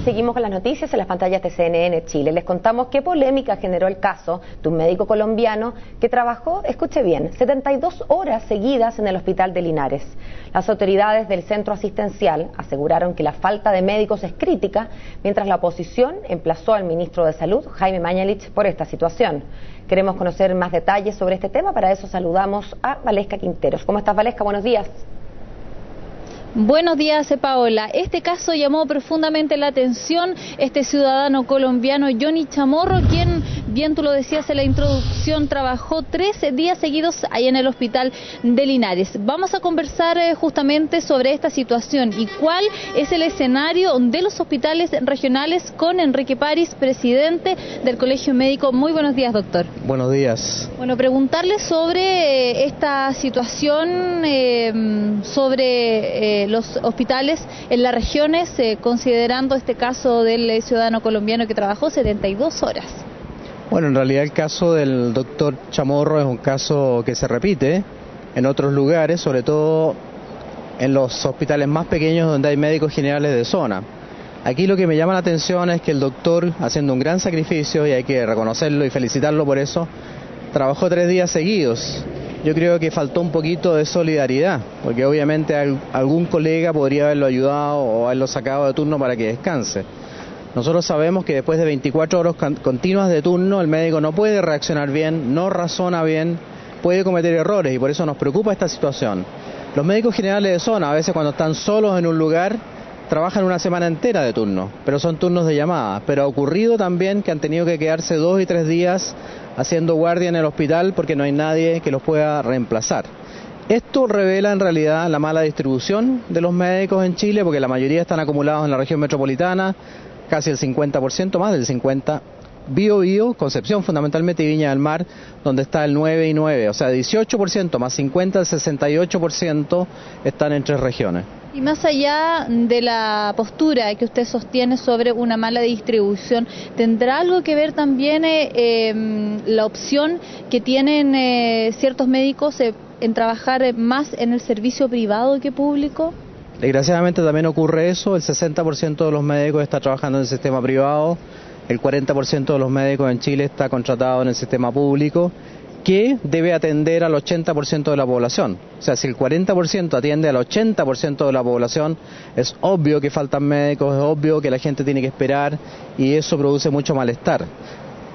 seguimos con las noticias en las pantallas de CNN Chile. Les contamos qué polémica generó el caso de un médico colombiano que trabajó, escuche bien, 72 horas seguidas en el hospital de Linares. Las autoridades del centro asistencial aseguraron que la falta de médicos es crítica, mientras la oposición emplazó al ministro de Salud, Jaime Mañalich, por esta situación. Queremos conocer más detalles sobre este tema, para eso saludamos a Valesca Quinteros. ¿Cómo estás, Valesca? Buenos días. Buenos días, Paola. Este caso llamó profundamente la atención. Este ciudadano colombiano, Johnny Chamorro, quien, bien tú lo decías en la introducción, trabajó 13 días seguidos ahí en el hospital de Linares. Vamos a conversar justamente sobre esta situación y cuál es el escenario de los hospitales regionales con Enrique París, presidente del Colegio Médico. Muy buenos días, doctor. Buenos días. Bueno, preguntarle sobre esta situación, sobre los hospitales en las regiones, considerando este caso del ciudadano colombiano que trabajó 72 horas. Bueno, en realidad el caso del doctor Chamorro es un caso que se repite en otros lugares, sobre todo en los hospitales más pequeños donde hay médicos generales de zona. Aquí lo que me llama la atención es que el doctor, haciendo un gran sacrificio, y hay que reconocerlo y felicitarlo por eso, trabajó 3 días seguidos. Yo creo que faltó un poquito de solidaridad, porque obviamente algún colega podría haberlo ayudado o haberlo sacado de turno para que descanse. Nosotros sabemos que después de 24 horas continuas de turno, el médico no puede reaccionar bien, no razona bien, puede cometer errores, y por eso nos preocupa esta situación. Los médicos generales de zona, a veces cuando están solos en un lugar, trabajan una semana entera de turno, pero son turnos de llamada. Pero ha ocurrido también que han tenido que quedarse 2 y 3 días haciendo guardia en el hospital porque no hay nadie que los pueda reemplazar. Esto revela en realidad la mala distribución de los médicos en Chile, porque la mayoría están acumulados en la región metropolitana, casi el 50%, más del 50%, Biobío, Concepción fundamentalmente, y Viña del Mar, donde está el 9 y 9, o sea, 18% más 50, el 68% están en 3 regiones. Y más allá de la postura que usted sostiene sobre una mala distribución, ¿tendrá algo que ver también la opción que tienen ciertos médicos en trabajar más en el servicio privado que público? Desgraciadamente también ocurre eso, el 60% de los médicos está trabajando en el sistema privado, el 40% de los médicos en Chile está contratado en el sistema público, que debe atender al 80% de la población. O sea, si el 40% atiende al 80% de la población, es obvio que faltan médicos, es obvio que la gente tiene que esperar, y eso produce mucho malestar.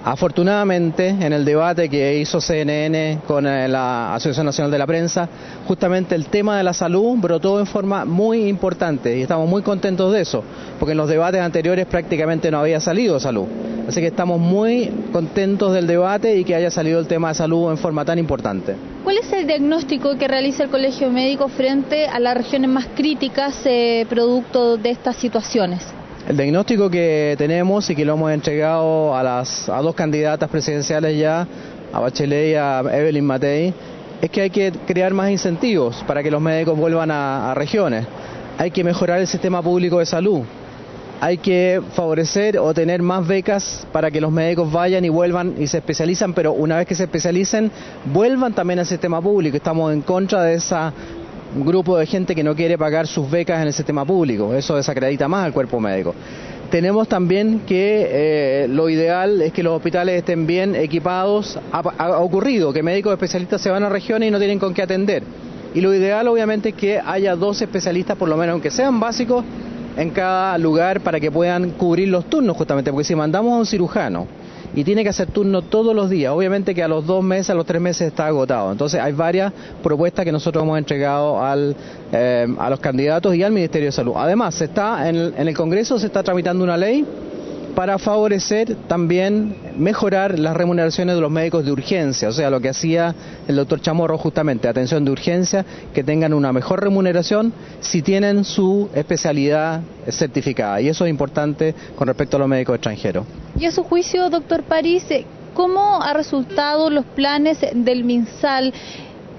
Afortunadamente, en el debate que hizo CNN con la Asociación Nacional de la Prensa, justamente el tema de la salud brotó en forma muy importante, y estamos muy contentos de eso, porque en los debates anteriores prácticamente no había salido salud. Así que estamos muy contentos del debate y que haya salido el tema de salud en forma tan importante. ¿Cuál es el diagnóstico que realiza el Colegio Médico frente a las regiones más críticas producto de estas situaciones? El diagnóstico que tenemos, y que lo hemos entregado a 2 candidatas presidenciales ya, a Bachelet y a Evelyn Matei, es que hay que crear más incentivos para que los médicos vuelvan a regiones. Hay que mejorar el sistema público de salud. Hay que favorecer o tener más becas para que los médicos vayan y vuelvan y se especializan, pero una vez que se especialicen, vuelvan también al sistema público. Estamos en contra de esa grupo de gente que no quiere pagar sus becas en el sistema público. Eso desacredita más al cuerpo médico. Tenemos también que lo ideal es que los hospitales estén bien equipados. Ha ocurrido que médicos especialistas se van a regiones y no tienen con qué atender. Y lo ideal obviamente es que haya 2 especialistas, por lo menos aunque sean básicos, en cada lugar, para que puedan cubrir los turnos, justamente, porque si mandamos a un cirujano y tiene que hacer turno todos los días, obviamente que a los 2 meses, a los 3 meses está agotado. Entonces hay varias propuestas que nosotros hemos entregado a los candidatos y al Ministerio de Salud. Además, en el Congreso se está tramitando una ley para favorecer también mejorar las remuneraciones de los médicos de urgencia, o sea, lo que hacía el doctor Chamorro justamente, atención de urgencia, que tengan una mejor remuneración si tienen su especialidad certificada, y eso es importante con respecto a los médicos extranjeros. Y a su juicio, doctor París, ¿cómo ha resultado los planes del MinSal?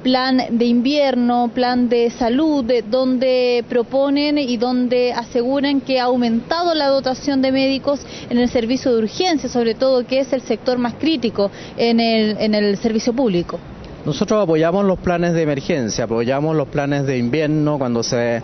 Plan de invierno, plan de salud, donde proponen y donde aseguran que ha aumentado la dotación de médicos en el servicio de urgencia, sobre todo, que es el sector más crítico en el servicio público. Nosotros apoyamos los planes de emergencia, apoyamos los planes de invierno cuando se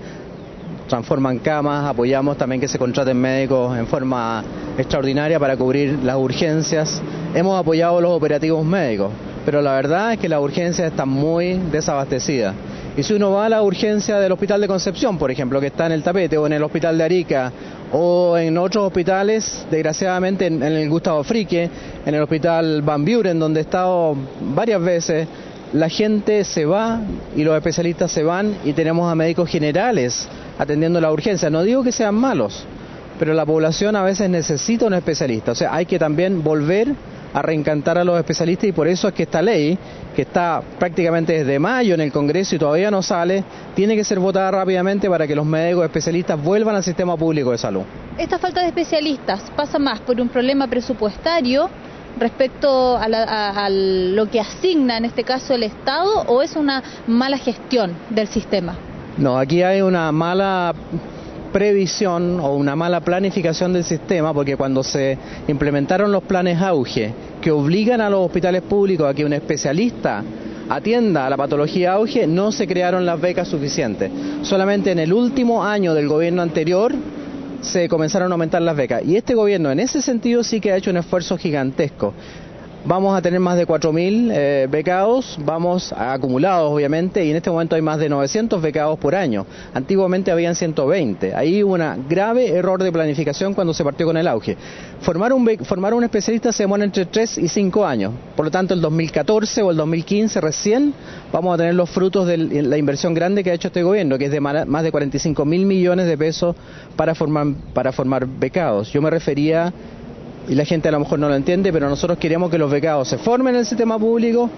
transforman camas, apoyamos también que se contraten médicos en forma extraordinaria para cubrir las urgencias. Hemos apoyado los operativos médicos, pero la verdad es que las urgencias están muy desabastecidas. Y si uno va a la urgencia del Hospital de Concepción, por ejemplo, que está en el tapete, o en el Hospital de Arica, o en otros hospitales, desgraciadamente en el Gustavo Frique, en el Hospital Van Buren, donde he estado varias veces, la gente se va y los especialistas se van y tenemos a médicos generales atendiendo la urgencia. No digo que sean malos, pero la población a veces necesita un especialista. O sea, hay que también volver a reencantar a los especialistas y por eso es que esta ley, que está prácticamente desde mayo en el Congreso y todavía no sale, tiene que ser votada rápidamente para que los médicos especialistas vuelvan al sistema público de salud. Esta falta de especialistas pasa más por un problema presupuestario respecto a lo que asigna en este caso el Estado, o es una mala gestión del sistema? No, aquí hay una mala previsión o una mala planificación del sistema, porque cuando se implementaron los planes auge que obligan a los hospitales públicos a que un especialista atienda a la patología auge, no se crearon las becas suficientes. Solamente en el último año del gobierno anterior se comenzaron a aumentar las becas y este gobierno en ese sentido sí que ha hecho un esfuerzo gigantesco. Vamos a tener más de 4.000 becados, vamos acumulados obviamente, y en este momento hay más de 900 becados por año. Antiguamente habían 120. Ahí hubo un grave error de planificación cuando se partió con el auge. Formar un especialista se demora entre 3 y 5 años. Por lo tanto, el 2014 o el 2015 recién vamos a tener los frutos de la inversión grande que ha hecho este gobierno, que es de más de 45.000 millones de pesos para formar becados. Yo me refería, y la gente a lo mejor no lo entiende, pero nosotros queremos que los becados se formen en el sistema público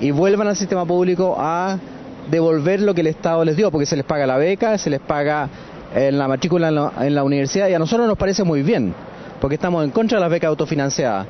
y vuelvan al sistema público a devolver lo que el Estado les dio, porque se les paga la beca, se les paga la matrícula en la universidad, y a nosotros nos parece muy bien, porque estamos en contra de las becas autofinanciadas,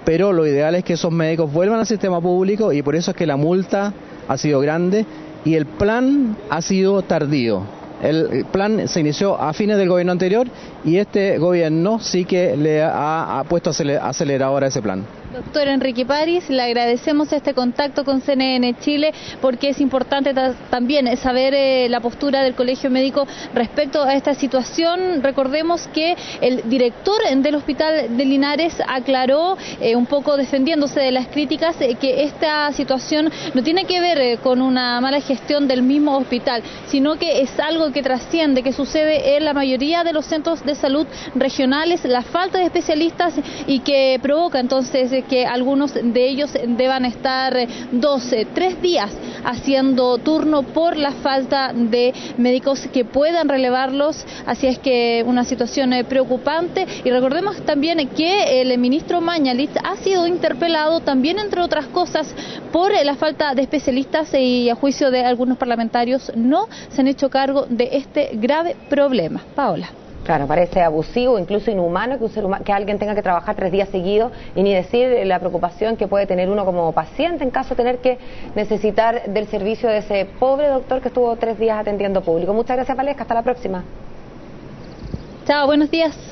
pero lo ideal es que esos médicos vuelvan al sistema público y por eso es que la multa ha sido grande y el plan ha sido tardío. El plan se inició a fines del gobierno anterior y este gobierno sí que le ha puesto acelerador a ese plan. Doctor Enrique París, le agradecemos este contacto con CNN Chile porque es importante también saber la postura del Colegio Médico respecto a esta situación. Recordemos que el director del Hospital de Linares aclaró, un poco defendiéndose de las críticas, que esta situación no tiene que ver con una mala gestión del mismo hospital, sino que es algo que trasciende, que sucede en la mayoría de los centros de salud regionales, la falta de especialistas y que provoca entonces que algunos de ellos deban estar 12, 3 días haciendo turno por la falta de médicos que puedan relevarlos. Así es que una situación preocupante. Y recordemos también que el ministro Mañalich ha sido interpelado también, entre otras cosas, por la falta de especialistas y a juicio de algunos parlamentarios no se han hecho cargo de este grave problema. Paola. Claro, parece abusivo, incluso inhumano que alguien tenga que trabajar 3 días seguidos, y ni decir la preocupación que puede tener uno como paciente en caso de tener que necesitar del servicio de ese pobre doctor que estuvo 3 días atendiendo público. Muchas gracias, Valesca, hasta la próxima. Chao, buenos días.